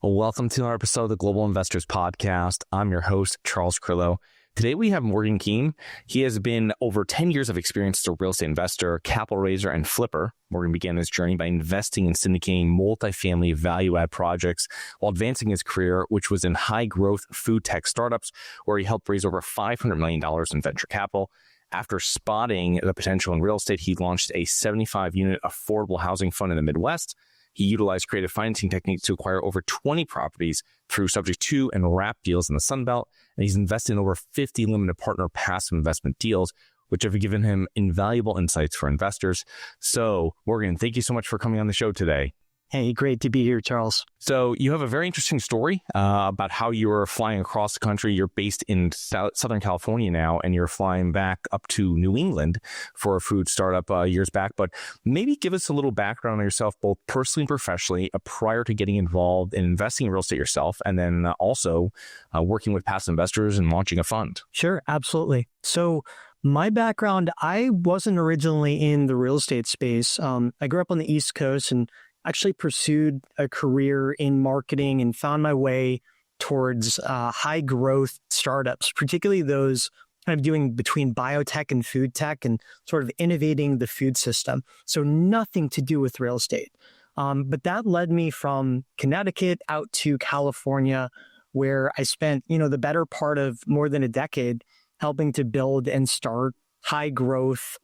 Well, welcome to our episode of the Global Investors Podcast. I'm your host, Charles Carillo. Today we have Morgan Keim. He has been over 10 years of experience as a real estate investor, capital raiser, and flipper. Morgan began his journey by investing in syndicating multifamily value-add projects while advancing his career, which was in high-growth food tech startups, where he helped raise over $500 million in venture capital. After spotting the potential in real estate, he launched a 75-unit affordable housing fund in the Midwest. He utilized creative financing techniques to acquire over 20 properties through subject to and wrap deals in the Sun Belt. And he's invested in over 50 limited partner passive investment deals, which have given him invaluable insights for investors. So, Morgan, thank you so much for coming on the show today. Hey, great to be here, Charles. So you have a very interesting story about how you were flying across the country. You're based in Southern California now, and you're flying back up to New England for a food startup years back. But maybe give us a little background on yourself, both personally and professionally, prior to getting involved in investing in real estate yourself, and then also working with passive investors and launching a fund. Sure, absolutely. So my background, I wasn't originally in the real estate space. I grew up on the East Coast and actually pursued a career in marketing and found my way towards high growth startups, particularly those kind of doing between biotech and food tech and sort of innovating the food system. So nothing to do with real estate. But that led me from Connecticut out to California, where I spent, the better part of more than a decade helping to build and start high growth,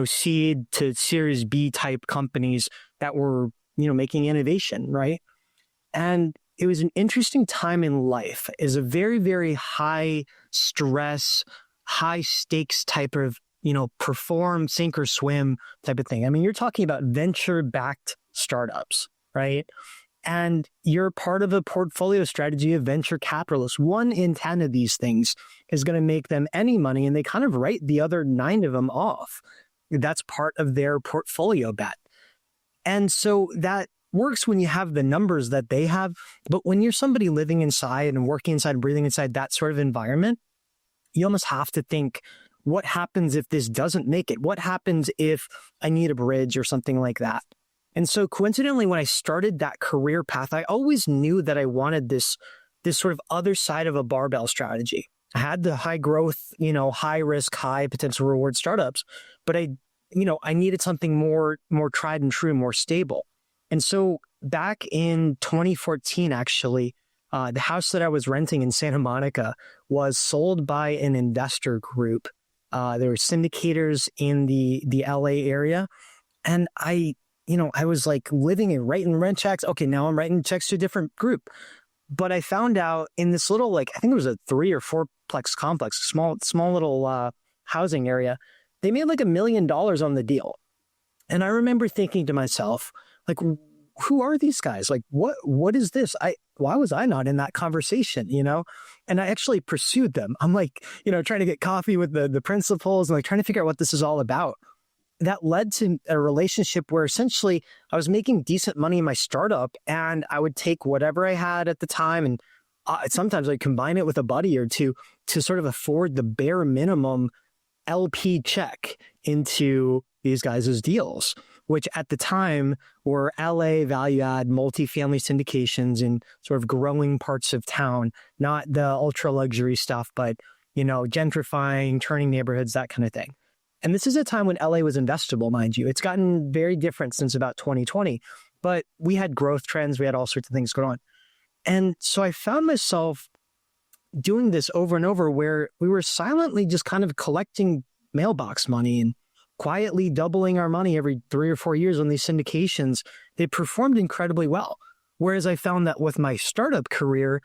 seed to Series B type companies that were making innovation, right? And it was an interesting time in life. Is a very, very high stress, high stakes type of, perform, sink or swim type of thing. I mean, you're talking about venture-backed startups, right? And you're part of a portfolio strategy of venture capitalists. 1 in 10 of these things is going to make them any money, and they kind of write the other 9 of them off. That's part of their portfolio bet. And so that works when you have the numbers that they have. But when you're somebody living inside and working inside and breathing inside that sort of environment, you almost have to think, what happens if this doesn't make it? What happens if I need a bridge or something like that? And so coincidentally, when I started that career path, I always knew that I wanted this sort of other side of a barbell strategy. I had the high growth, high risk, high potential reward startups, but I needed something more tried and true, more stable. And so back in 2014, actually, the house that I was renting in Santa Monica was sold by an investor group. There were syndicators in the LA area. And I was like living and writing rent checks. Okay, now I'm writing checks to a different group. But I found out in this little, I think it was a 3 or 4-plex complex, small little housing area, they made like $1 million on the deal. And I remember thinking to myself, who are these guys? What is this? Why was I not in that conversation, And I actually pursued them. I'm trying to get coffee with the principals and trying to figure out what this is all about. That led to a relationship where essentially I was making decent money in my startup, and I would take whatever I had at the time and sometimes I'd combine it with a buddy or two to sort of afford the bare minimum LP check into these guys' deals, which at the time were LA value add multifamily syndications in sort of growing parts of town, not the ultra luxury stuff, but, gentrifying, turning neighborhoods, that kind of thing. And this is a time when LA was investable, mind you. It's gotten very different since about 2020, but we had growth trends. We had all sorts of things going on. And so I found myself doing this over and over, where we were silently just kind of collecting mailbox money and quietly doubling our money every 3 or 4 years on these syndications. They performed incredibly well. Whereas I found that with my startup career,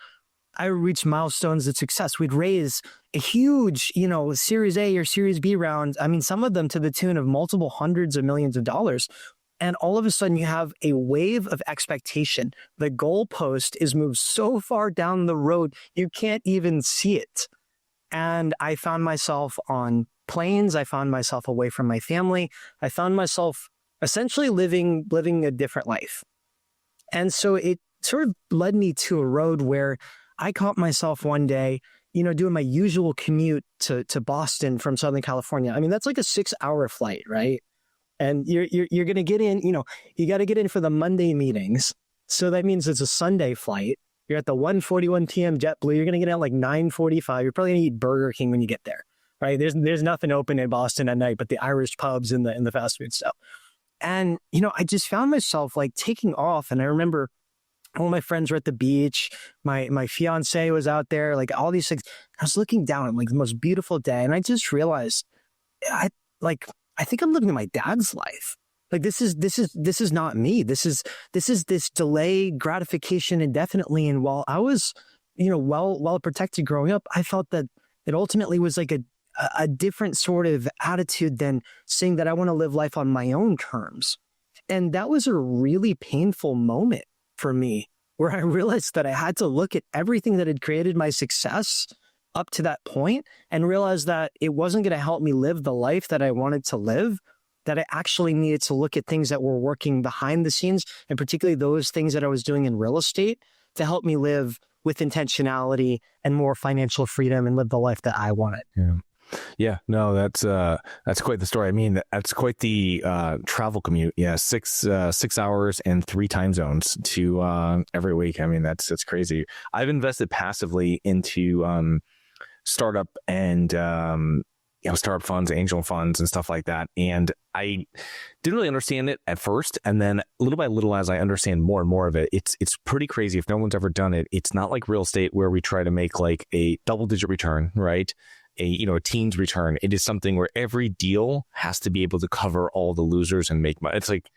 I reached milestones of success. We'd raise a huge, Series A or Series B round. I mean, some of them to the tune of multiple hundreds of millions of dollars. And all of a sudden you have a wave of expectation. The goalpost is moved so far down the road, you can't even see it. And I found myself on planes. I found myself away from my family. I found myself essentially living a different life. And so it sort of led me to a road where I caught myself one day, doing my usual commute to Boston from Southern California. I mean, that's like a 6-hour flight, right? And you're going to get in, you got to get in for the Monday meetings. So that means it's a Sunday flight. You're at the 1:41 p.m. JetBlue. You're going to get out like 9:45. You're probably going to eat Burger King when you get there, right? There's nothing open in Boston at night but the Irish pubs and the fast food stuff. And, I just found myself like taking off. And I remember all my friends were at the beach. My fiance was out there, like all these things. I was looking down at like the most beautiful day. And I just realized I think I'm living my dad's life. Like this is not me. This is this delayed gratification indefinitely. And while I was, well protected growing up, I felt that it ultimately was like a different sort of attitude than saying that I want to live life on my own terms. And that was a really painful moment for me, where I realized that I had to look at everything that had created my success up to that point and realize that it wasn't going to help me live the life that I wanted to live, that I actually needed to look at things that were working behind the scenes, and particularly those things that I was doing in real estate to help me live with intentionality and more financial freedom and live the life that I wanted. Yeah, no, that's quite the story. I mean, that's quite the travel commute. Yeah, 6 hours and 3 time zones to every week. I mean, that's crazy. I've invested passively into startup and startup funds, angel funds, and stuff like that. And I didn't really understand it at first, and then little by little, as I understand more and more of it, it's pretty crazy. If no one's ever done it, it's not like real estate where we try to make like a double-digit return, right? A teens return. It is something where every deal has to be able to cover all the losers and make money. It's like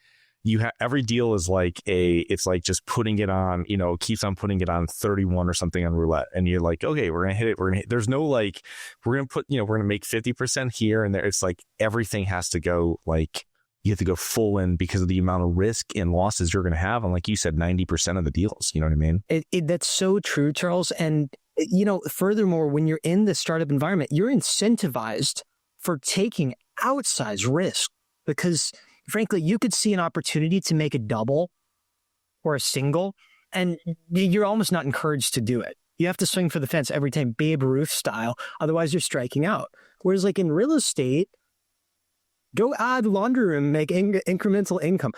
every deal is like it's like just putting it on, keeps on putting it on 31 or something on roulette. And you're like, okay, we're going to hit it. There's no like, we're going to put, we're going to make 50% here and there. It's like everything has to go like, you have to go full in because of the amount of risk and losses you're going to have. And like you said, 90% of the deals, you know what I mean? That's so true, Charles. And furthermore, when you're in the startup environment, you're incentivized for taking outsized risk because, frankly, you could see an opportunity to make a double or a single, and you're almost not encouraged to do it. You have to swing for the fence every time, Babe Ruth style. Otherwise, you're striking out. Whereas, like in real estate, go add laundry room, make incremental income.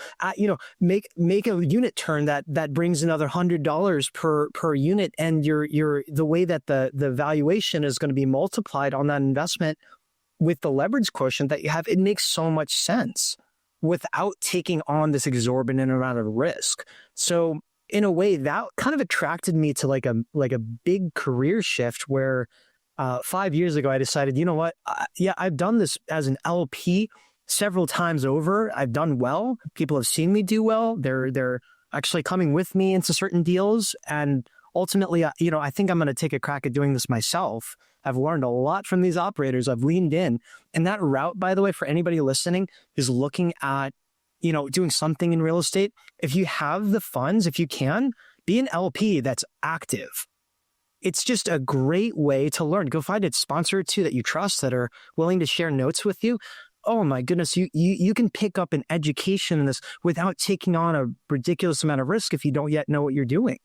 Make a unit turn that brings another $100 per unit, and you're the way that the valuation is going to be multiplied on that investment with the leverage quotient that you have. It makes so much sense without taking on this exorbitant amount of risk. So in a way, that kind of attracted me to like a big career shift where 5 years ago I decided, you know what? I've done this as an LP several times over. I've done well. People have seen me do well. They're actually coming with me into certain deals. And ultimately, I think I'm going to take a crack at doing this myself. I've learned a lot from these operators. I've leaned in. And that route, by the way, for anybody listening, is looking at, doing something in real estate. If you have the funds, if you can, be an LP that's active. It's just a great way to learn. Go find a sponsor or two that you trust that are willing to share notes with you. Oh my goodness, you can pick up an education in this without taking on a ridiculous amount of risk if you don't yet know what you're doing.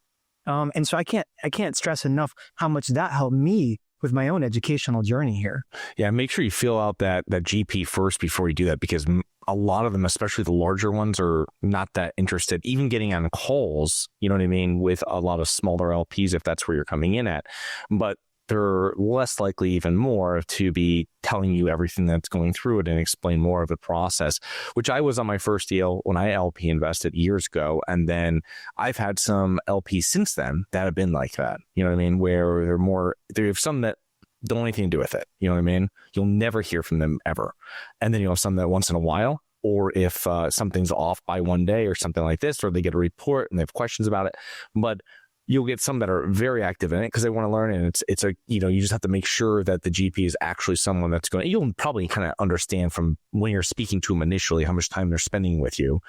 And so I can't stress enough how much that helped me with my own educational journey here. Yeah, make sure you fill out that GP first before you do that, because a lot of them, especially the larger ones, are not that interested, even getting on calls, you know what I mean, with a lot of smaller LPs if that's where you're coming in at. But they're less likely, even more, to be telling you everything that's going through it and explain more of the process, which I was on my first deal when I LP invested years ago. And then I've had some LPs since then that have been like that, you know what I mean, where they have some that don't have anything to do with it. You know what I mean? You'll never hear from them ever. And then you have some that once in a while, or if something's off by one day or something like this, or they get a report and they have questions about it. But you'll get some that are very active in it because they want to learn. And it's you just have to make sure that the GP is actually someone that's going, you'll probably kind of understand from when you're speaking to them initially, how much time they're spending with you.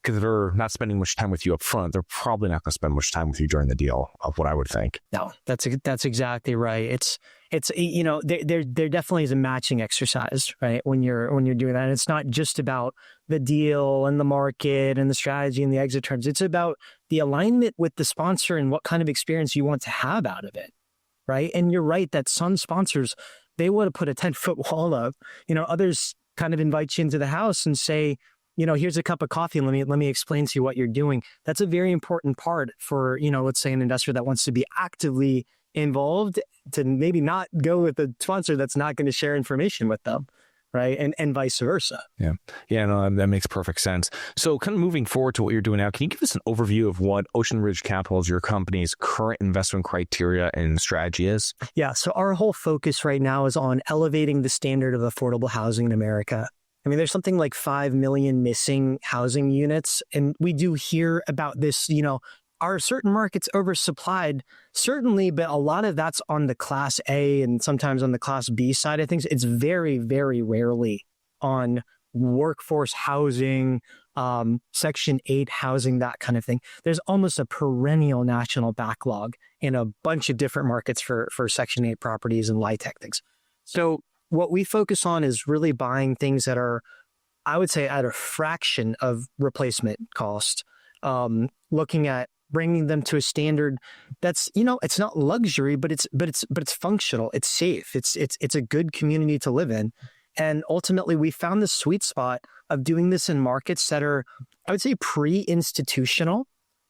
Because if they're not spending much time with you up front, they're probably not going to spend much time with you during the deal, of what I would think. No, that's exactly right. It's there definitely is a matching exercise, right? When you're doing that, and it's not just about the deal and the market and the strategy and the exit terms. It's about the alignment with the sponsor and what kind of experience you want to have out of it, right? And you're right that some sponsors, they want to put a 10-foot wall up. Others kind of invite you into the house and say, here's a cup of coffee. Let me explain to you what you're doing. That's a very important part for, let's say an investor that wants to be actively involved, to maybe not go with a sponsor that's not going to share information with them. Right. And vice versa. Yeah. Yeah. No, that makes perfect sense. So kind of moving forward to what you're doing now, can you give us an overview of what Ocean Ridge Capital's, your company's current investment criteria and strategy is? Yeah. So our whole focus right now is on elevating the standard of affordable housing in America. I mean, there's something like 5 million missing housing units. And we do hear about this, are certain markets oversupplied? Certainly, but a lot of that's on the Class A and sometimes on the Class B side of things. It's very, very rarely on workforce housing, Section 8 housing, that kind of thing. There's almost a perennial national backlog in a bunch of different markets for Section 8 properties and LIHTC things. So what we focus on is really buying things that are, I would say, at a fraction of replacement cost, looking at bringing them to a standard that's, it's not luxury, but it's functional. It's safe. It's a good community to live in. And ultimately, we found the sweet spot of doing this in markets that are, I would say, pre-institutional.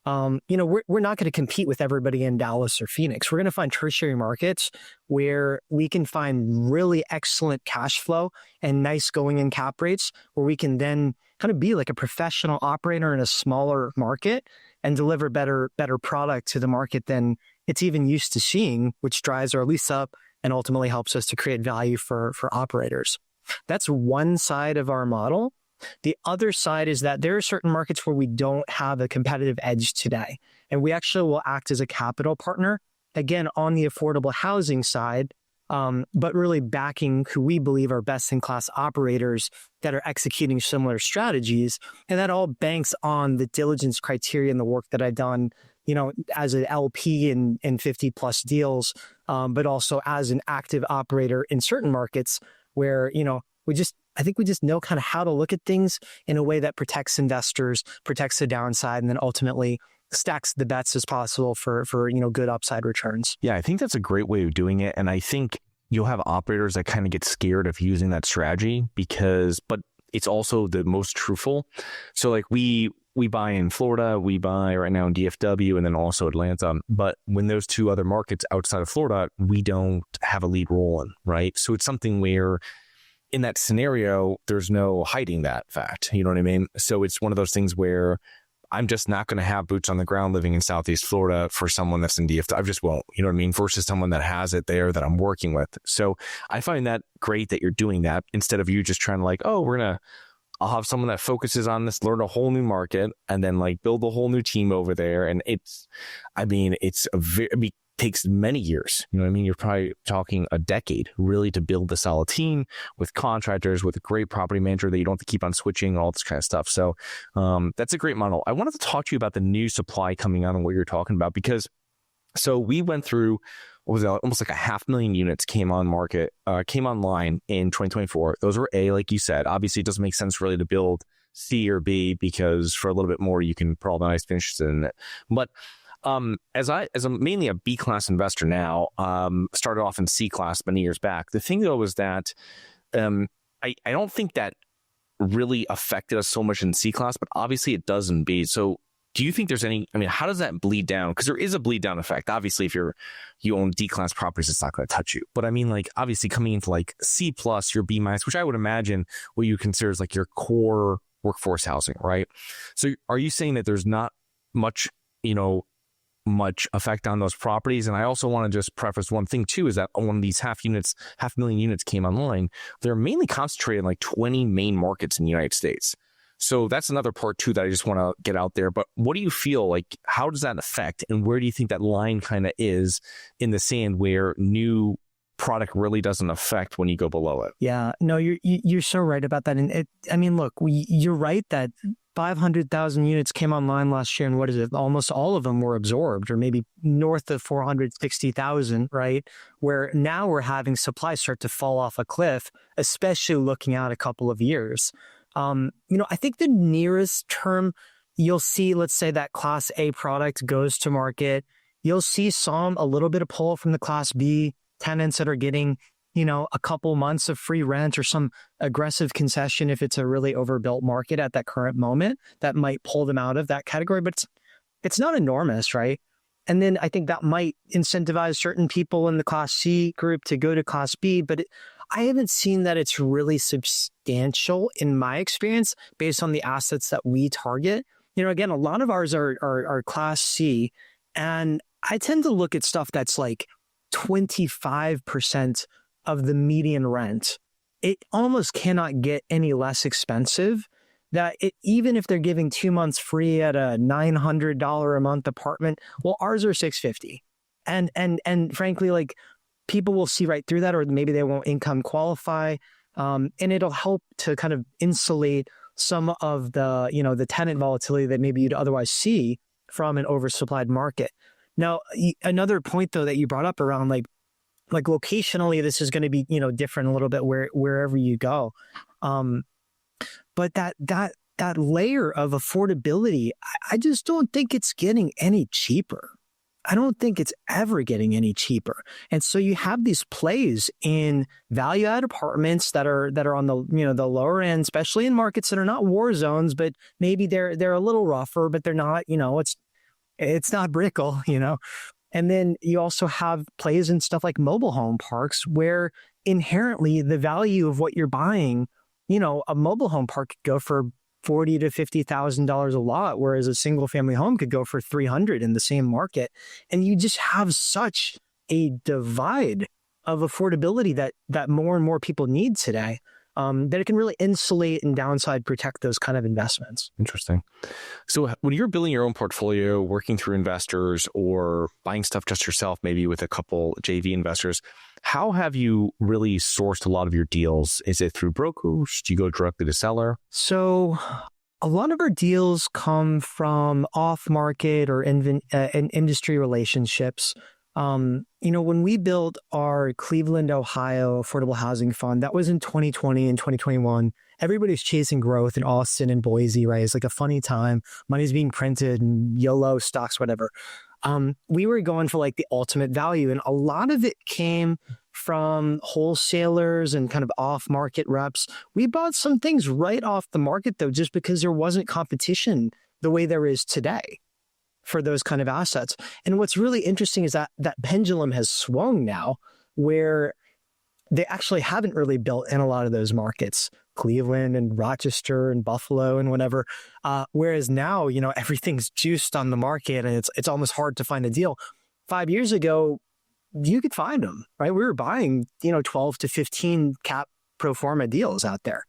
We're not going to compete with everybody in Dallas or Phoenix. We're going to find tertiary markets where we can find really excellent cash flow and nice going in cap rates, where we can then kind of be like a professional operator in a smaller market and deliver better product to the market than it's even used to seeing, which drives our lease up and ultimately helps us to create value for operators. That's one side of our model. The other side is that there are certain markets where we don't have a competitive edge today, and we actually will act as a capital partner, again, on the affordable housing side, but really backing who we believe are best-in-class operators that are executing similar strategies. And that all banks on the diligence criteria and the work that I've done, as an LP in 50-plus deals, but also as an active operator in certain markets where, I think we just know kind of how to look at things in a way that protects investors, protects the downside, and then ultimately stacks the bets as possible for good upside returns. Yeah, I think that's a great way of doing it. And I think you'll have operators that kind of get scared of using that strategy but it's also the most truthful. So like we buy in Florida, we buy right now in DFW, and then also Atlanta. But when those two other markets outside of Florida, we don't have a lead role in, right? So it's something where in that scenario, there's no hiding that fact. You know what I mean? So it's one of those things where I'm just not going to have boots on the ground living in Southeast Florida for someone that's in DFW. I just won't, you know what I mean? Versus someone that has it there that I'm working with. So I find that great that you're doing that instead of you just trying to I'll have someone that focuses on this, learn a whole new market, and then build a whole new team over there. And takes many years. You know what I mean? You're probably talking a decade really to build a solid team with contractors, with a great property manager that you don't have to keep on switching, all this kind of stuff. So that's a great model. I wanted to talk to you about the new supply coming on and what you're talking about, because so we went through, almost like 500,000 units came online in 2024. Those were A, like you said. Obviously, it doesn't make sense really to build C or B because for a little bit more, you can put all the nice finishes in it. But as I'm mainly a B class investor now, started off in C class many years back. The thing though is that I don't think that really affected us so much in C class, but obviously it does in B. So do you think there's how does that bleed down? Because there is a bleed down effect. Obviously, if you own D class properties, it's not going to touch you. But obviously coming into C plus, your B minus, which I would imagine what you consider is your core workforce housing, right? So are you saying that there's not much effect on those properties? And I also want to just preface one thing too, is that when these 500,000 units came online, they're mainly concentrated in 20 main markets in the United States. So that's another part too that I just want to get out there. But what do you feel how does that affect, and where do you think that line kind of is in the sand where new product really doesn't affect when you go below it? Yeah, no, you're so right about that. And you're right that 500,000 units came online last year, and what is it? Almost all of them were absorbed, or maybe north of 460,000, right? Where now we're having supply start to fall off a cliff, especially looking out a couple of years. I think the nearest term you'll see, let's say that Class A product goes to market, you'll see a little bit of pull from the Class B tenants that are getting a couple months of free rent or some aggressive concession if it's a really overbuilt market at that current moment that might pull them out of that category, but it's not enormous, right? And then I think that might incentivize certain people in the Class C group to go to Class B, but I haven't seen that it's really substantial in my experience based on the assets that we target. Again, a lot of ours are Class C, and I tend to look at stuff that's like 25% of the median rent. It almost cannot get any less expensive. Even if they're giving 2 months free at a $900 a month apartment, well, ours are $650, and frankly, like, people will see right through that, or maybe they won't income qualify, and it'll help to kind of insulate some of the the tenant volatility that maybe you'd otherwise see from an oversupplied market. Now, another point though that you brought up around like locationally, this is going to be different a little bit wherever you go. But that layer of affordability, I just don't think it's getting any cheaper. I don't think it's ever getting any cheaper. And so you have these plays in value-add apartments that are on the the lower end, especially in markets that are not war zones, but maybe they're a little rougher, but they're not, it's not Brickell, And then you also have plays in stuff like mobile home parks where inherently the value of what you're buying, a mobile home park could go for $40,000 to $50,000 a lot, whereas a single family home could go for $300,000 in the same market. And you just have such a divide of affordability that more and more people need today, that it can really insulate and downside protect those kind of investments. Interesting. So when you're building your own portfolio, working through investors or buying stuff just yourself, maybe with a couple JV investors, how have you really sourced a lot of your deals? Is it through brokers? Do you go directly to seller? So a lot of our deals come from off-market or industry relationships. When we built our Cleveland, Ohio Affordable Housing Fund, that was in 2020 and 2021. Everybody's chasing growth in Austin and Boise, right? It's like a funny time. Money's being printed and YOLO stocks, whatever. We were going for like the ultimate value, and a lot of it came from wholesalers and kind of off-market reps. We bought some things right off the market though, just because there wasn't competition the way there is today for those kind of assets. And what's really interesting is that pendulum has swung now, where they actually haven't really built in a lot of those markets, Cleveland and Rochester and Buffalo and whatever. Whereas now, everything's juiced on the market, and it's almost hard to find a deal. 5 years ago, you could find them, right? We were buying, 12 to 15 cap pro forma deals out there.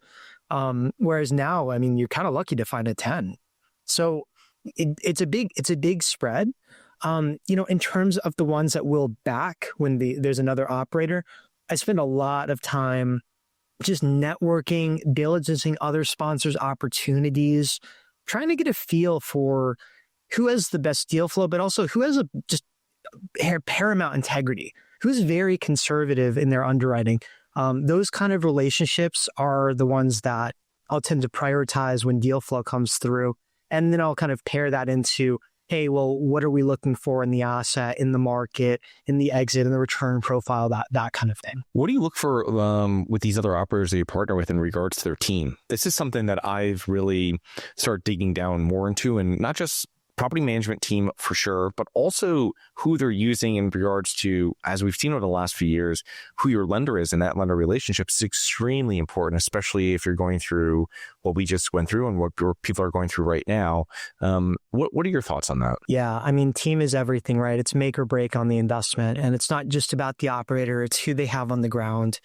Whereas now, you're kind of lucky to find a 10. So it's a big spread. In terms of the ones that will back when there's another operator, I spend a lot of time just networking, diligencing other sponsors' opportunities, trying to get a feel for who has the best deal flow, but also who has just paramount integrity, who's very conservative in their underwriting. Those kind of relationships are the ones that I'll tend to prioritize when deal flow comes through. And then I'll kind of pair that into, hey, well, what are we looking for in the asset, in the market, in the exit, in the return profile, that kind of thing. What do you look for with these other operators that you partner with in regards to their team? This is something that I've really started digging down more into, and not just property management team for sure, but also who they're using in regards to, as we've seen over the last few years, who your lender is, and that lender relationship is extremely important, especially if you're going through what we just went through and what people are going through right now. What are your thoughts on that? Yeah, team is everything, right? It's make or break on the investment, and it's not just about the operator, it's who they have on the ground.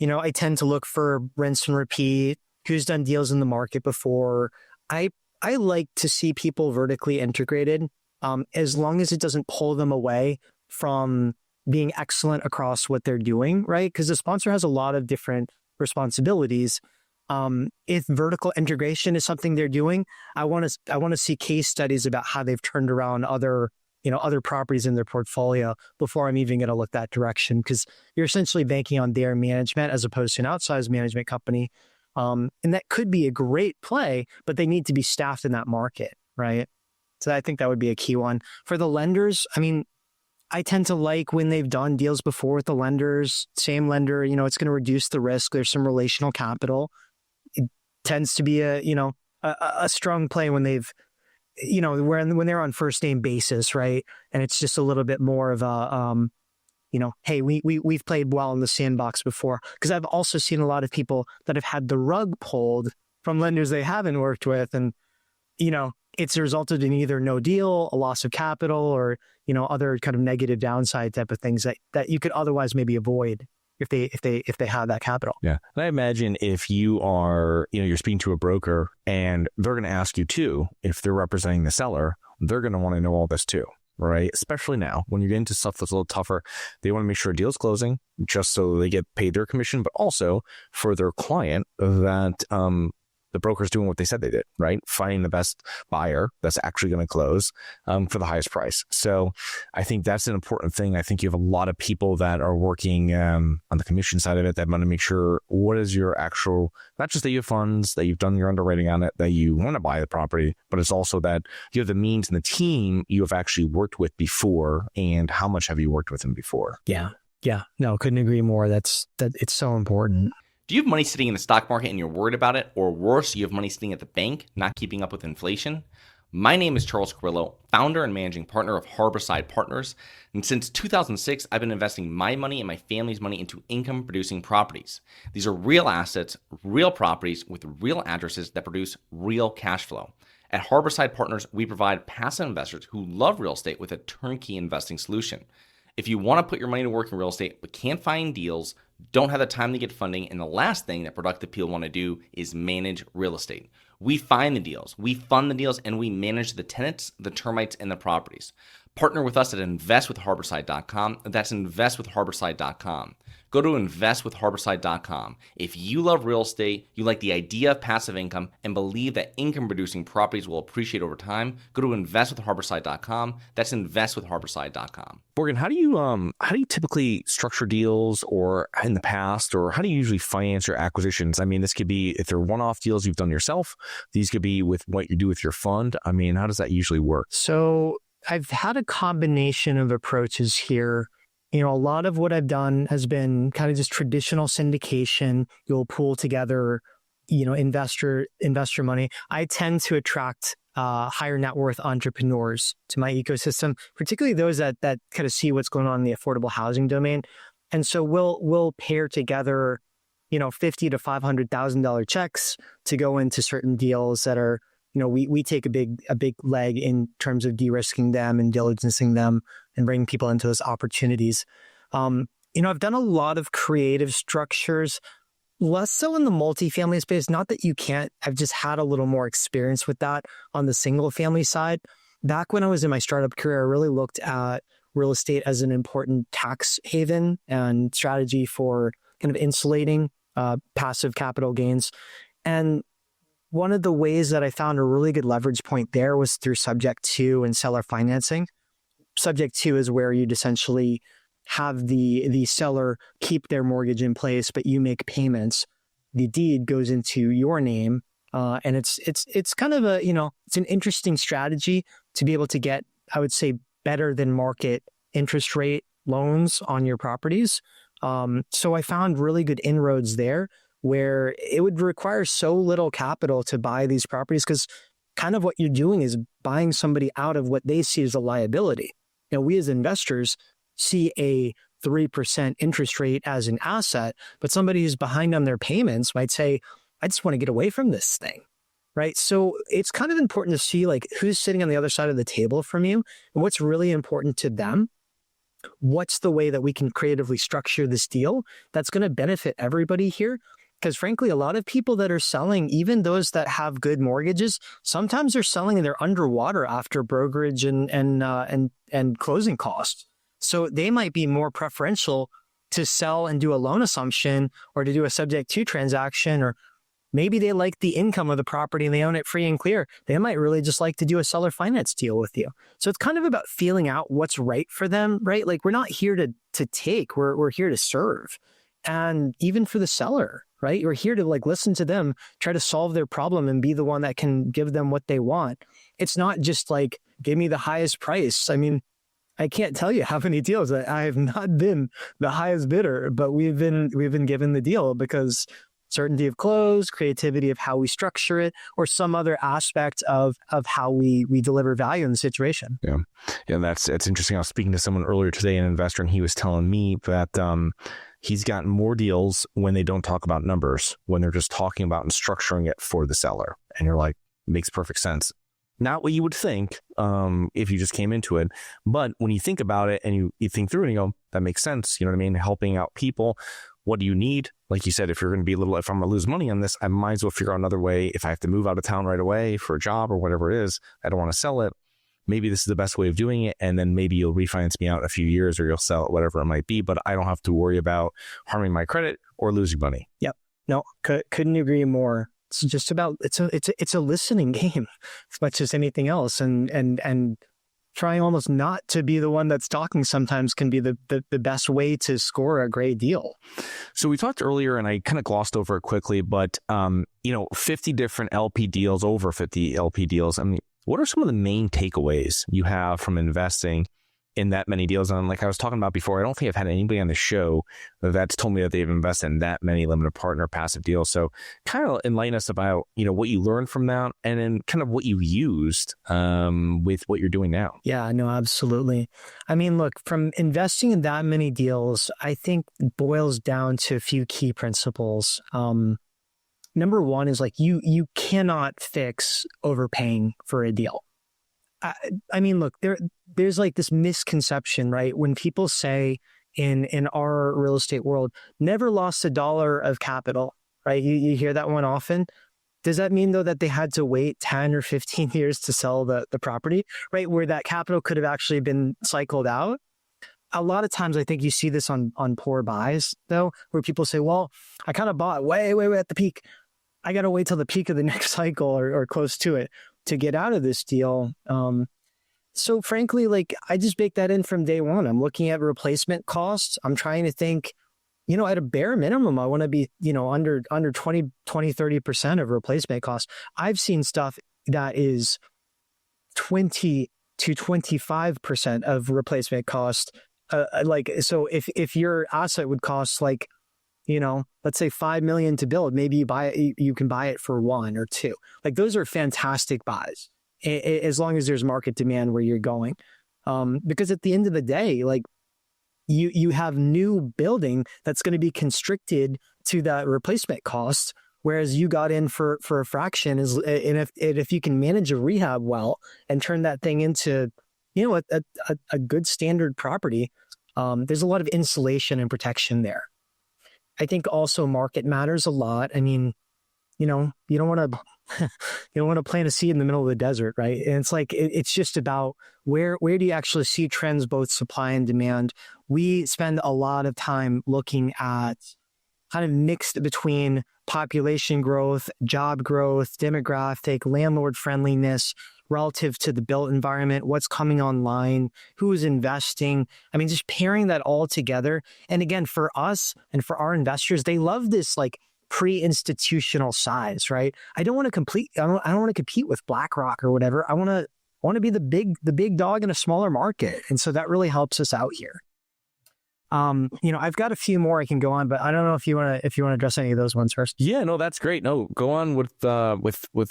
I tend to look for rinse and repeat, who's done deals in the market before. I like to see people vertically integrated, as long as it doesn't pull them away from being excellent across what they're doing, right? Because the sponsor has a lot of different responsibilities. If vertical integration is something they're doing, I want to see case studies about how they've turned around other properties in their portfolio before I'm even going to look that direction, because you're essentially banking on their management as opposed to an outsized management company. And that could be a great play, but they need to be staffed in that market, right? So I think that would be a key one. For the lenders, I tend to like when they've done deals before with the lenders, same lender, it's going to reduce the risk. There's some relational capital. It tends to be a strong play when they've, when they're on first name basis, right? And it's just a little bit more of a, hey, we've played well in the sandbox before. Because I've also seen a lot of people that have had the rug pulled from lenders they haven't worked with. And, it's resulted in either no deal, a loss of capital, or, other kind of negative downside type of things that you could otherwise maybe avoid if they have that capital. Yeah. And I imagine if you are, you're speaking to a broker and they're going to ask you too, if they're representing the seller, they're going to want to know all this too. Right. Especially now when you get into stuff that's a little tougher, they want to make sure a deal's closing just so they get paid their commission, but also for their client that the broker's doing what they said they did, right? Finding the best buyer that's actually going to close for the highest price. So I think that's an important thing. I think you have a lot of people that are working on the commission side of it that want to make sure what is your actual, not just that you have funds, that you've done your underwriting on it, that you want to buy the property, but it's also that you have the means and the team you have actually worked with before, and how much have you worked with them before? Yeah. No, couldn't agree more. It's so important. Do you have money sitting in the stock market and you're worried about it? Or worse, you have money sitting at the bank, not keeping up with inflation? My name is Charles Carillo, founder and managing partner of Harborside Partners. And since 2006, I've been investing my money and my family's money into income-producing properties. These are real assets, real properties with real addresses that produce real cash flow. At Harborside Partners, we provide passive investors who love real estate with a turnkey investing solution. If you want to put your money to work in real estate but can't find deals, don't have the time to get funding, and the last thing that productive people want to do is manage real estate. We find the deals, we fund the deals, and we manage the tenants, the termites, and the properties. Partner with us at investwithharborside.com. That's investwithharborside.com. Go to investwithharborside.com. If you love real estate, you like the idea of passive income, and believe that income-producing properties will appreciate over time, go to investwithharborside.com. That's investwithharborside.com. Morgan, how do you typically structure deals, or in the past, or how do you usually finance your acquisitions? I mean, this could be if they're one-off deals you've done yourself. These could be with what you do with your fund. I mean, how does that usually work? So I've had a combination of approaches here. A lot of what I've done has been kind of just traditional syndication. You'll pool together, investor money. I tend to attract higher net worth entrepreneurs to my ecosystem, particularly those that kind of see what's going on in the affordable housing domain. And so we'll pair together, $50,000 to $500,000 checks to go into certain deals that are, we take a big leg in terms of de-risking them and diligencing them and bringing people into those opportunities. I've done a lot of creative structures, less so in the multifamily space. Not that you can't, I've just had a little more experience with that on the single family side. Back when I was in my startup career, I really looked at real estate as an important tax haven and strategy for kind of insulating passive capital gains. And one of the ways that I found a really good leverage point there was through subject to and seller financing. Subject to is where you'd essentially have the seller keep their mortgage in place, but you make payments. The deed goes into your name, and it's kind of it's an interesting strategy to be able to get, I would say, better than market interest rate loans on your properties. So I found really good inroads there, where it would require so little capital to buy these properties, because kind of what you're doing is buying somebody out of what they see as a liability. We as investors see a 3% interest rate as an asset, but somebody who's behind on their payments might say, I just want to get away from this thing, right? So it's kind of important to see who's sitting on the other side of the table from you and what's really important to them. What's the way that we can creatively structure this deal that's going to benefit everybody here? Because frankly, a lot of people that are selling, even those that have good mortgages, sometimes they're selling and they're underwater after brokerage and closing costs. So they might be more preferential to sell and do a loan assumption or to do a subject to transaction, or maybe they like the income of the property and they own it free and clear. They might really just like to do a seller finance deal with you. So it's kind of about feeling out what's right for them, right? We're not here to take, we're here to serve. And even for the seller, right? We're here to listen to them, try to solve their problem and be the one that can give them what they want. It's not just give me the highest price. I mean, I can't tell you how many deals. I have not been the highest bidder, but we've been given the deal because certainty of close, creativity of how we structure it, or some other aspect of how we deliver value in the situation. Yeah, that's interesting. I was speaking to someone earlier today, an investor, and he was telling me that he's gotten more deals when they don't talk about numbers, when they're just talking about and structuring it for the seller. And you're like, makes perfect sense. Not what you would think if you just came into it. But when you think about it and you think through it and you go, that makes sense. You know what I mean? Helping out people. What do you need? Like you said, if you're going to be if I'm going to lose money on this, I might as well figure out another way. If I have to move out of town right away for a job or whatever it is, I don't want to sell it. Maybe this is the best way of doing it. And then maybe you'll refinance me out in a few years or you'll sell it, whatever it might be. But I don't have to worry about harming my credit or losing money. Yep. No, couldn't agree more. It's just about, it's a listening game as much as anything else. And trying almost not to be the one that's talking sometimes can be the best way to score a great deal. So we talked earlier and I kind of glossed over it quickly, but 50 different LP deals, over 50 LP deals. I mean, what are some of the main takeaways you have from investing in that many deals? And like I was talking about before, I don't think I've had anybody on the show that's told me that they've invested in that many limited partner passive deals. So kind of enlighten us about, what you learned from that and then kind of what you used with what you're doing now. Yeah, no, absolutely. I mean, look, from investing in that many deals, I think it boils down to a few key principles. Number one is like you cannot fix overpaying for a deal. I mean, look, there's like this misconception, right? When people say in our real estate world, never lost $1 of capital, right? You hear that one often. Does that mean though that they had to wait 10 or 15 years to sell the property, right? Where that capital could have actually been cycled out? A lot of times I think you see this on poor buys though, where people say, well, I kind of bought way at the peak. I got to wait till the peak of the next cycle or close to it to get out of this deal. So frankly, like I just bake that in from day one. I'm looking at replacement costs. I'm trying to think, at a bare minimum, I want to be, under 20, 30% of replacement costs. I've seen stuff that is 20 to 25% of replacement cost. So if your asset would cost like, let's say $5 million to build, maybe you can buy it for 1 or 2. Like those are fantastic buys as long as there's market demand where you're going. Because at the end of the day, like you have new building that's going to be constricted to that replacement cost, whereas you got in for a fraction. And if you can manage a rehab well and turn that thing into, a good standard property, there's a lot of insulation and protection there. I think also market matters a lot. I mean, you don't want to plant a seed in the middle of the desert, right? And it's like it's just about where do you actually see trends, both supply and demand. We spend a lot of time looking at kind of mixed between population growth, job growth, demographic, landlord friendliness relative to the built environment, what's coming online, who is investing. I mean, just pairing that all together. And again, for us and for our investors, they love this like pre-institutional size, right? I don't want to compete with BlackRock or whatever. I want to be the big dog in a smaller market. And so that really helps us out here. I've got a few more I can go on, but I don't know if you want to address any of those ones first. Yeah, no, that's great. No, go on with the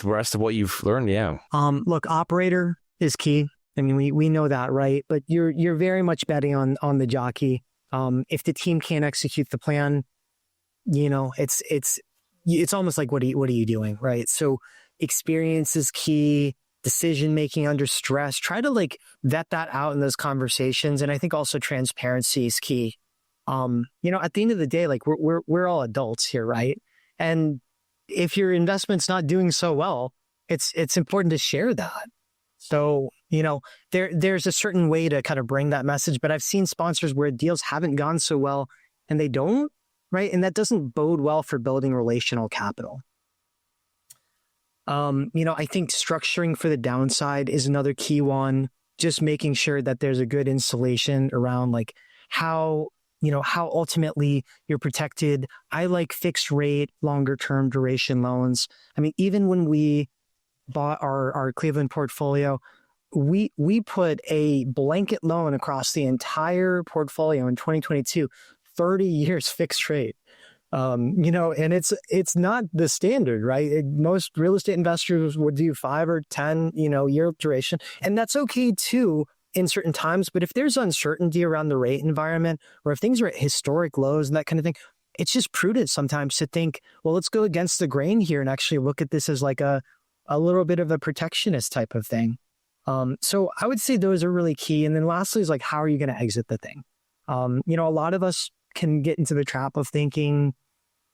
rest of what you've learned. Yeah. Look, operator is key. I mean, we know that, right? But you're very much betting on the jockey. If the team can't execute the plan, it's almost like what are you doing, right? So experience is key. Decision making under stress. Try to like vet that out in those conversations, and I think also transparency is key. At the end of the day, like we're all adults here, right? And if your investment's not doing so well, it's important to share that. So there's a certain way to kind of bring that message, but I've seen sponsors where deals haven't gone so well, and they don't, right? And that doesn't bode well for building relational capital. I think structuring for the downside is another key one. Just making sure that there's a good insulation around like how ultimately you're protected. I like fixed rate, longer term duration loans. I mean, even when we bought our Cleveland portfolio, we put a blanket loan across the entire portfolio in 2022, 30 years fixed rate. And it's not the standard, right? Most real estate investors would do 5 or 10, year duration. And that's okay too in certain times. But if there's uncertainty around the rate environment, or if things are at historic lows and that kind of thing, it's just prudent sometimes to think, well, let's go against the grain here and actually look at this as like a little bit of a protectionist type of thing. So I would say those are really key. And then lastly is like, how are you going to exit the thing? A lot of us can get into the trap of thinking,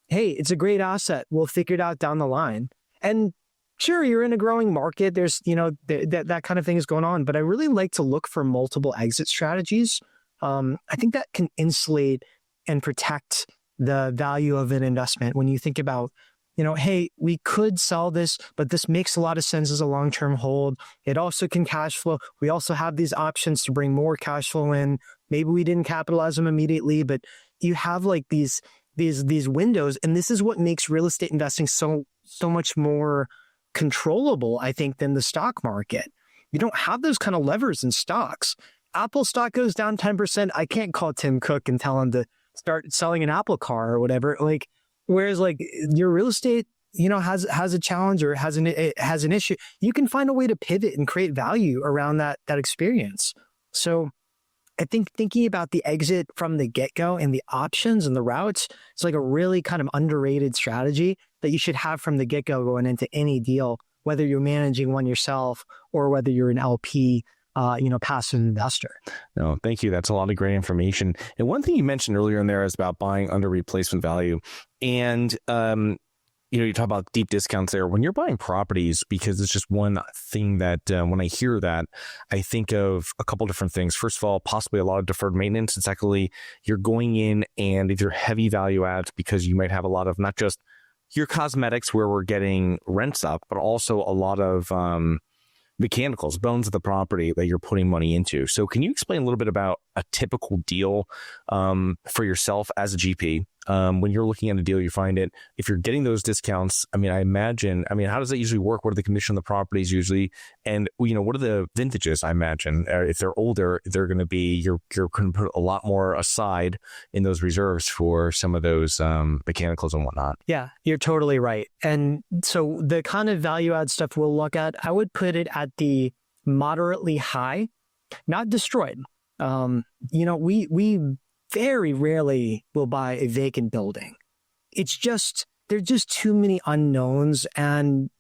hey, it's a great asset. We'll figure it out down the line. And sure, you're in a growing market. There's, that kind of thing is going on. But I really like to look for multiple exit strategies. I think that can insulate and protect the value of an investment when you think about, hey, we could sell this, but this makes a lot of sense as a long-term hold. It also can cash flow. We also have these options to bring more cash flow in. Maybe we didn't capitalize them immediately, but you have like these windows. And this is what makes real estate investing so much more controllable, I think, than the stock market. You don't have those kind of levers in stocks. Apple stock goes down 10%. I can't call Tim Cook and tell him to start selling an Apple car or whatever. Like, whereas like your real estate, has a challenge or has an issue, you can find a way to pivot and create value around that experience. So I think thinking about the exit from the get-go and the options and the routes, it's like a really kind of underrated strategy that you should have from the get-go going into any deal, whether you're managing one yourself or whether you're an LP, passive investor. No, thank you. That's a lot of great information. And one thing you mentioned earlier in there is about buying under replacement value. And, you talk about deep discounts there. When you're buying properties, because it's just one thing that when I hear that, I think of a couple different things. First of all, possibly a lot of deferred maintenance. And secondly, you're going in and either heavy value adds because you might have a lot of not just your cosmetics where we're getting rents up, but also a lot of mechanicals, bones of the property that you're putting money into. So can you explain a little bit about a typical deal for yourself as a GP? When you're looking at a deal, you find it, if you're getting those discounts, I imagine, how does that usually work? What are the condition of the properties usually? And, what are the vintages? I imagine if they're older, they're going to be, you're going to put a lot more aside in those reserves for some of those mechanicals and whatnot. Yeah, you're totally right. And so the kind of value add stuff we'll look at, I would put it at the moderately high, not destroyed. We very rarely will buy a vacant building. There's just too many unknowns, and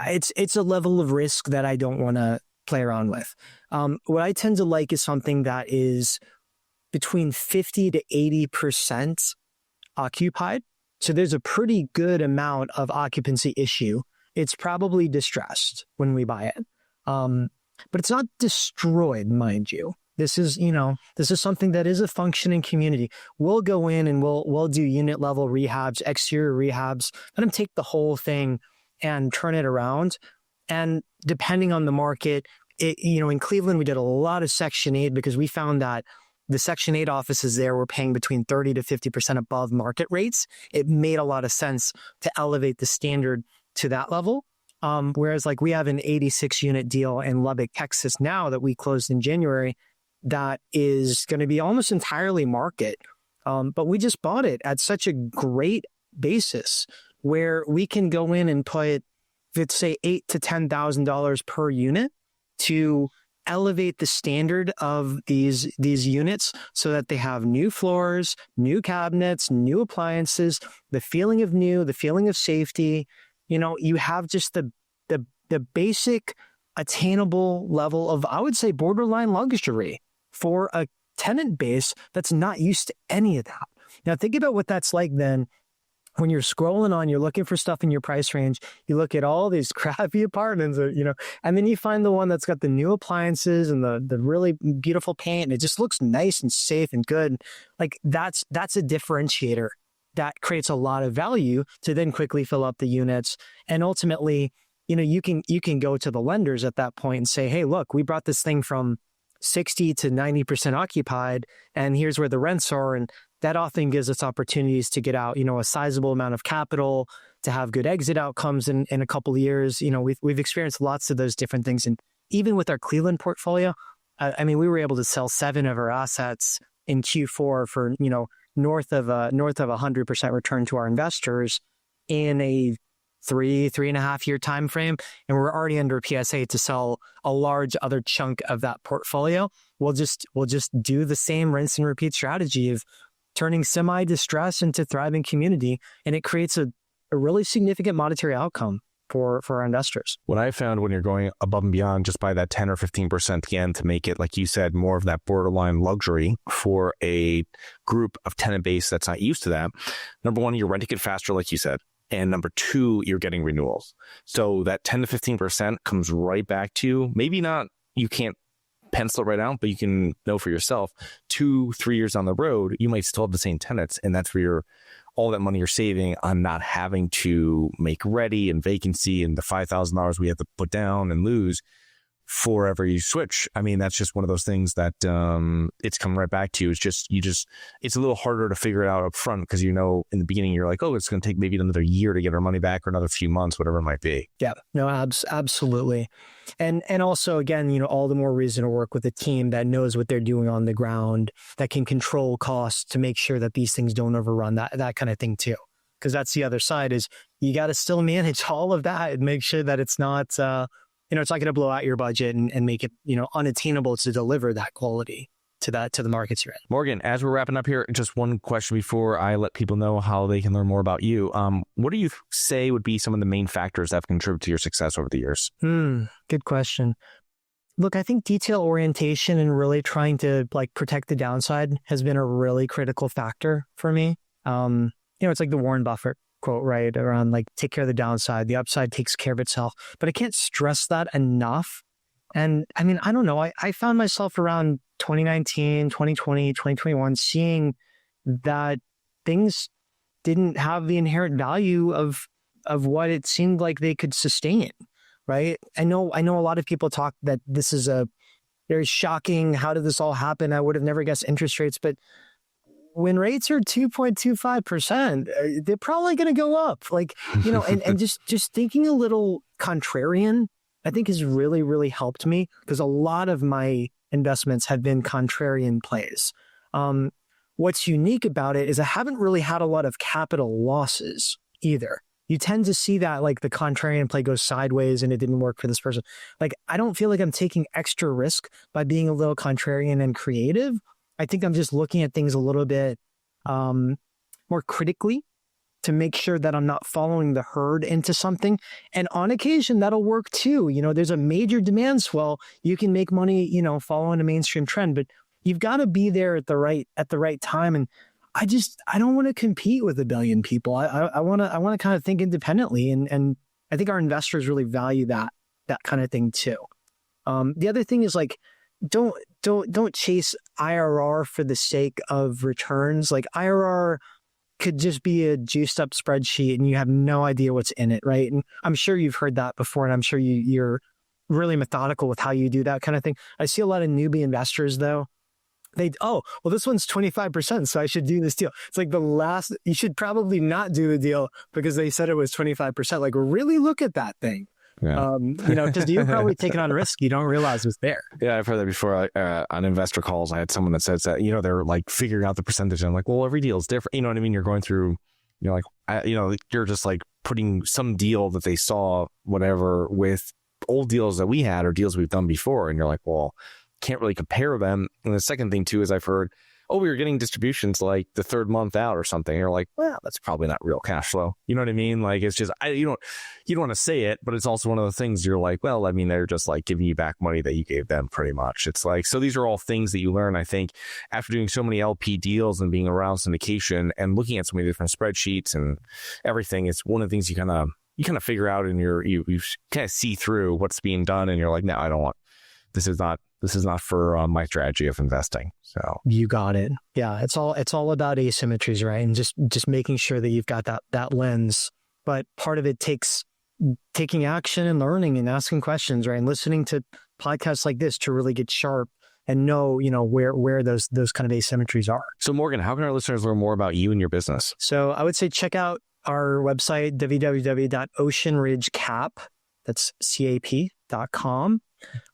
it's a level of risk that I don't want to play around with. What I tend to like is something that is between 50 to 80% occupied. So there's a pretty good amount of occupancy issue. It's probably distressed when we buy it. But it's not destroyed, mind you. This is something that is a functioning community. We'll go in and we'll do unit level rehabs, exterior rehabs, let them take the whole thing and turn it around. And depending on the market, in Cleveland, we did a lot of Section 8 because we found that the Section 8 offices there were paying between 30 to 50% above market rates. It made a lot of sense to elevate the standard to that level. Whereas like we have an 86 unit deal in Lubbock, Texas now that we closed in January that is going to be almost entirely market. But we just bought it at such a great basis where we can go in and put, let's say, $8,000 to $10,000 per unit to elevate the standard of these units so that they have new floors, new cabinets, new appliances, the feeling of new, the feeling of safety. You have just the basic attainable level of, I would say, borderline luxury for a tenant base that's not used to any of that. Now, think about what that's like then when you're scrolling on, you're looking for stuff in your price range. You look at all these crappy apartments, and then you find the one that's got the new appliances and the really beautiful paint, and it just looks nice and safe and good. Like that's a differentiator that creates a lot of value to then quickly fill up the units. And ultimately, you can go to the lenders at that point and say, hey, look, we brought this thing from 60 to 90% occupied, and here's where the rents are. And that often gives us opportunities to get out, a sizable amount of capital, to have good exit outcomes in a couple of years. We've experienced lots of those different things even with our Cleveland portfolio, I mean, we were able to sell 7 of our assets in Q4 for, north of 100% return to our investors in a 3.5 year time frame, and we're already under a PSA to sell a large other chunk of that portfolio. We'll just do the same rinse and repeat strategy of turning semi-distress into thriving community, and it creates a really significant monetary outcome for our investors. What I found when you're going above and beyond just by that 10 or 15% again to make it, like you said, more of that borderline luxury for a group of tenant base that's not used to that. Number one, you're renting it faster, like you said. And number two, you're getting renewals. So that 10 to 15% comes right back to you. Maybe not, you can't pencil it right out, but you can know for yourself 2-3 years down the road, you might still have the same tenants. And that's where all that money you're saving on not having to make ready and vacancy and the $5,000 we have to put down and lose forever you switch. I mean, that's just one of those things that it's coming right back to you. It's a little harder to figure it out up front because, in the beginning, you're like, oh, it's going to take maybe another year to get our money back or another few months, whatever it might be. Yeah, no, absolutely. And also, again, all the more reason to work with a team that knows what they're doing on the ground, that can control costs to make sure that these things don't overrun, that kind of thing too. Because that's the other side is you got to still manage all of that and make sure that it's not, it's not going to blow out your budget and make it, unattainable to deliver that quality to the markets you're in. Morgan, as we're wrapping up here, just one question before I let people know how they can learn more about you. What do you say would be some of the main factors that have contributed to your success over the years? Good question. Look, I think detail orientation and really trying to protect the downside has been a really critical factor for me. It's like the Warren Buffett quote, right? Around take care of the downside, the upside takes care of itself. But I can't stress that enough. And I mean, I don't know. I found myself around 2019, 2020, 2021, seeing that things didn't have the inherent value of what it seemed like they could sustain, right? I know a lot of people talk that this is a very shocking, how did this all happen? I would have never guessed interest rates, but when rates are 2.25%, they're probably going to go up. And just thinking a little contrarian, I think has really, really helped me because a lot of my investments have been contrarian plays. What's unique about it is I haven't really had a lot of capital losses either. You tend to see that the contrarian play goes sideways and it didn't work for this person. I don't feel like I'm taking extra risk by being a little contrarian and creative. I think I'm just looking at things a little bit more critically to make sure that I'm not following the herd into something. And on occasion, that'll work too. There's a major demand swell. You can make money, following a mainstream trend, but you've got to be there at the right time. And I don't want to compete with a billion people. I want to kind of think independently. And I think our investors really value that kind of thing too. The other thing is don't chase IRR for the sake of returns. IRR could just be a juiced up spreadsheet and you have no idea what's in it, right? And I'm sure you've heard that before, and I'm sure you're really methodical with how you do that kind of thing. I see a lot of newbie investors though. This one's 25%, so I should do this deal. It's you should probably not do the deal because they said it was 25%. Really look at that thing. Yeah. Because you're probably taking on risk you don't realize was there. Yeah, I've heard that before. On investor calls, I had someone that says that, they're figuring out the percentage. And I'm like, well, every deal is different. You know what I mean? You're going through, you're just putting some deal that they saw, whatever, with old deals that we had or deals we've done before. And you're like, well, can't really compare them. And the second thing too is I've heard, we were getting distributions the third month out or something. And you're like, well, that's probably not real cash flow. You know what I mean? It's just, you don't want to say it, but it's also one of the things you're like, well, I mean, they're just giving you back money that you gave them pretty much. It's so these are all things that you learn, I think, after doing so many LP deals and being around syndication and looking at so many different spreadsheets and everything. It's one of the things you kind of figure out and you kind of see through what's being done. And you're like, no, I don't want, this is not for my strategy of investing. So you got it. Yeah, it's all about asymmetries, right? And just making sure that you've got that lens. But part of it takes taking action and learning and asking questions, right? And listening to podcasts like this to really get sharp and know, where those kind of asymmetries are. So Morgan, how can our listeners learn more about you and your business? So I would say check out our website, www.oceanridgecap, that's cap.com.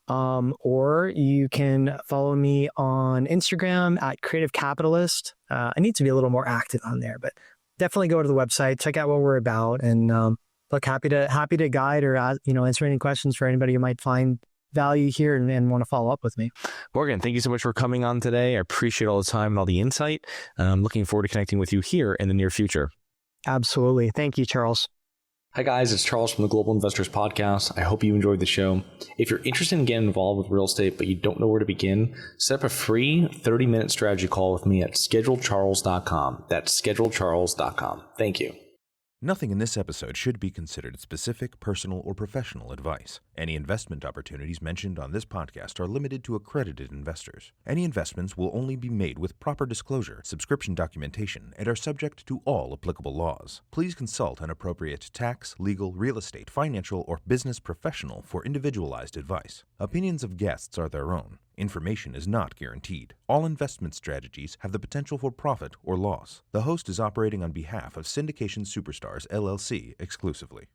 Or you can follow me on Instagram at Creative Capitalist. I need to be a little more active on there, but definitely go to the website, check out what we're about, and look, happy to guide or answer any questions for anybody who might find value here and want to follow up with me. Morgan, thank you so much for coming on today. I appreciate all the time and all the insight. I'm looking forward to connecting with you here in the near future. Absolutely. Thank you, Charles. Hi guys, it's Charles from the Global Investors Podcast. I hope you enjoyed the show. If you're interested in getting involved with real estate, but you don't know where to begin, set up a free 30-minute strategy call with me at schedulecharles.com. That's schedulecharles.com. Thank you. Nothing in this episode should be considered specific, personal, or professional advice. Any investment opportunities mentioned on this podcast are limited to accredited investors. Any investments will only be made with proper disclosure, subscription documentation, and are subject to all applicable laws. Please consult an appropriate tax, legal, real estate, financial, or business professional for individualized advice. Opinions of guests are their own. Information is not guaranteed. All investment strategies have the potential for profit or loss. The host is operating on behalf of Syndication Superstars, LLC exclusively.